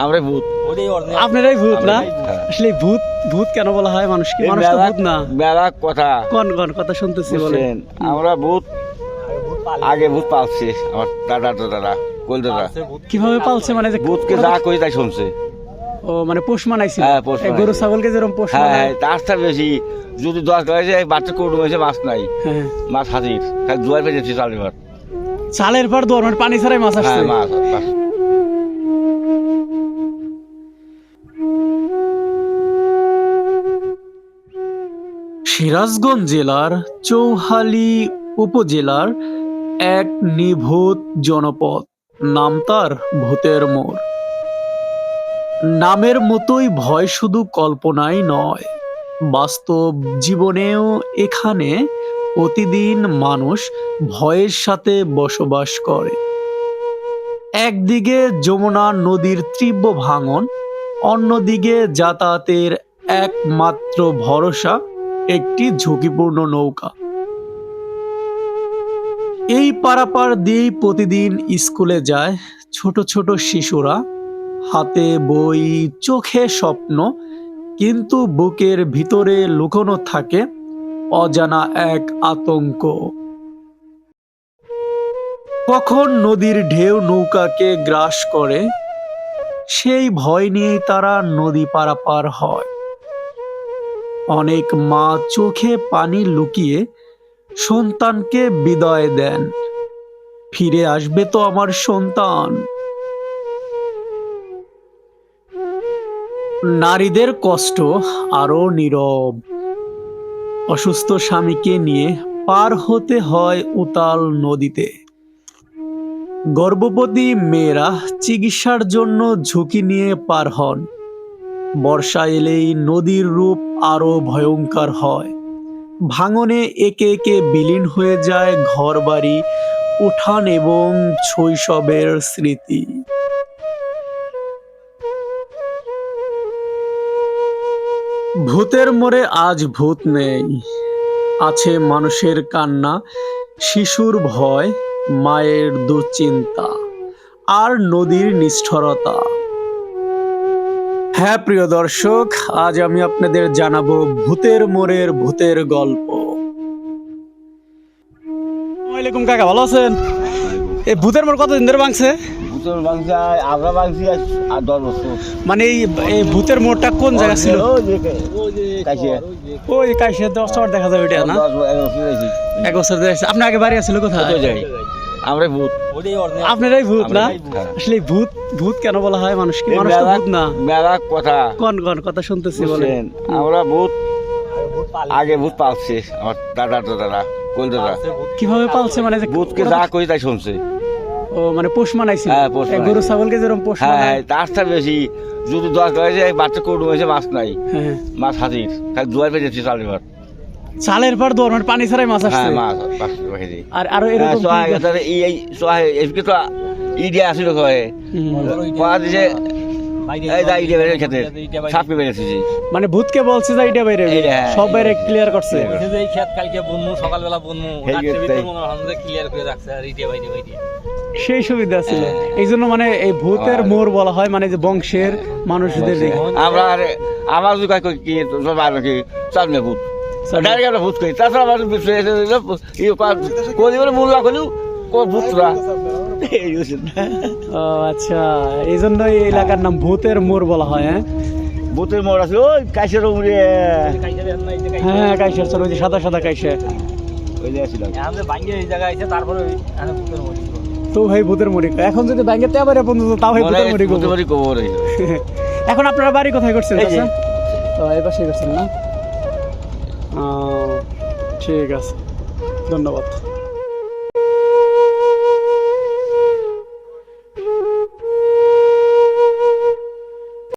আমরা ভূত। আপনারাই ভূত না? আসলে ভূত ভূত কেন বলা হয় মানুষকে? মানুষ তো ভূত না। মেলা কথা কোন কোন কথা শুনতেছি বলেন। আমরা ভূত আগে ভূত পালছে আমার দাদা কোল দাদা। কিভাবে পালছে মানে যে ভূতকে যা কই তাই শুনছে। ও মানে পোষ মানাইছিল। হ্যাঁ, পোষ এই গরু ছাগলকে যেরকম পোষ মানায়। হ্যাঁ, তারটা বেশি যদি 10 গাড়ি যায় বাচ্চা কুটুম হয়েছে মাছ নাই। হ্যাঁ, মাছ হাজির খালি দুয়ার পেয়েছি চালের ভাত। চালের পর দোয়ার মানে পানি ছাড়াই মাছ আসছে। হ্যাঁ, মাছ সিরাজগঞ্জ জেলার চৌহালি উপজেলার এক নিভৃত জনপদ, নাম তার ভূতের মোড়। নামের মতোই ভয় শুধু কল্পনাই নয়, বাস্তব জীবনেও এখানে প্রতিদিন মানুষ ভয়ের সাথে বসবাস করে। একদিকে যমুনা নদীর তীব্র ভাঙন, অন্যদিকে যাতায়াতের একমাত্র ভরসা একটি ঝুঁকিপূর্ণ নৌকা। এই পারাপার দিয়েই প্রতিদিন স্কুলে যায় ছোট ছোট শিশুরা, হাতে বই, চোখে স্বপ্ন, কিন্তু বুকের ভিতরে লুকোনো থাকে অজানা এক আতঙ্ক। কখন নদীর ঢেউ নৌকাকে গ্রাস করে, সেই ভয় নিয়েই তারা নদী পারাপার হয়। অনেক মা চোখে পানি লুকিয়ে সন্তানকে বিদায় দেন, ফিরে আসবে তো আমার সন্তান। নারীদের কষ্ট আরো নীরব। অসুস্থ স্বামীকে নিয়ে পার হতে হয় উতাল নদীতে। গর্ভবতী মেয়েরা চিকিৎসার জন্য ঝুঁকি নিয়ে পার হন। বর্ষা এলেই নদীর রূপ আরো ভয়ঙ্কর হয়। ভাঙনে একে একে বিলীন হয়ে যায় ঘরবাড়ি, উঠান এবং শৈশবের স্মৃতি। ভূতের মোড়ে আজ ভূত নেই, আছে মানুষের কান্না, শিশুর ভয়, মায়ের দুশ্চিন্তা আর নদীর নিষ্ঠুরতা। হ্যাঁ প্রিয় দর্শক, আজ আমি আপনাদের জানাবো ভূতের মোড়ের ভূতের গল্প। আসসালামু আলাইকুম কাকা, ভালো আছেন? এই ভূতের মোড় কতদিন ধরে ভাঙছে? ভূতের বাংলা আমরা বাংছি আর 10 বছর। মানে এই ভূতের মোড়টা কোন জায়গা ছিল? ওই কাইসে 10 টাকা দেখা যাবে এটা না? 1 বছর ধরে। আপনার আগে বাড়ি আছিল কোথায়? আমরা ভূত। আপনারাই ভূত না? আসলে ভূত ভূত কেন বলা হয় মানুষকে? মানুষ তো ভূত না। মেলা কথা কোন কোন কথা শুনতেছি বলেন। আমরা ভূত আগে ভূত পালছে আমার দাদা কোল দাদা। কিভাবে পালছে মানে যে ভূতকে যা কই তাই শুনছে। ও মানে পোষ মানাইছিল। হ্যাঁ, পোষ এই গরু ছাগলকে যেরকম পোষ হ্যাঁ, মানায়। তারটা বেশি যদি 10 গাড়ি যায় বাচ্চা কুটুম হয়েছে মাছ নাই। হ্যাঁ, মাছ হাজির খালি দুয়ার পেয়েছি চালের ভাত। চালের পর দোয়ার মানে পানি ছাড়াই মাছ আসছে। হ্যাঁ, মাছ পেয়েছি। আর আরো এরকম ইডিয়া আসিল কয়ে কোয়া দিছে এই দা ইডিয়া বেড়ে খেতে সাপকে বেড়েছি। মানে ভূতকে বলছে যে এটা বাইরে সব বাইরে ক্লিয়ার করছে। এই খেত কালকে বনমু সকালবেলা বনমু রাতের ভিতর মনে হয় ক্লিয়ার করে রাখছে আর ইডিয়া বাইরে বাইরে সেই সুবিধা ছিল। এই জন্য মানে এই ভূতের মোড় বলা হয়, মানে যে বংশের মানুষদের। আমরা আমার যদি কয় কি কি সামনে ভূত ডাইরেক্ট আমরা ভূত করি, তাছাড়া আমার কোন মূল্য করলেও ভূতরা। ও আচ্ছা, এই জন্য এই এলাকার নাম ভূতের মোড় বলা হয়। হ্যাঁ, ভূতের মোড় আছে ওই কাইসের উমরে। হ্যাঁ কাইসের চলো, ওই যে সাদা সাদা কাইসে তো ভাই ভূতের মুড়ি। এখন যদি ব্যাংকেতে আবার তাও ভাই ভূতের মুড়ি কবর। এখন আপনারা বাড়ি কোথায় করছেন? তো এই পাশে করছেন না? ঠিক আছে, ধন্যবাদ।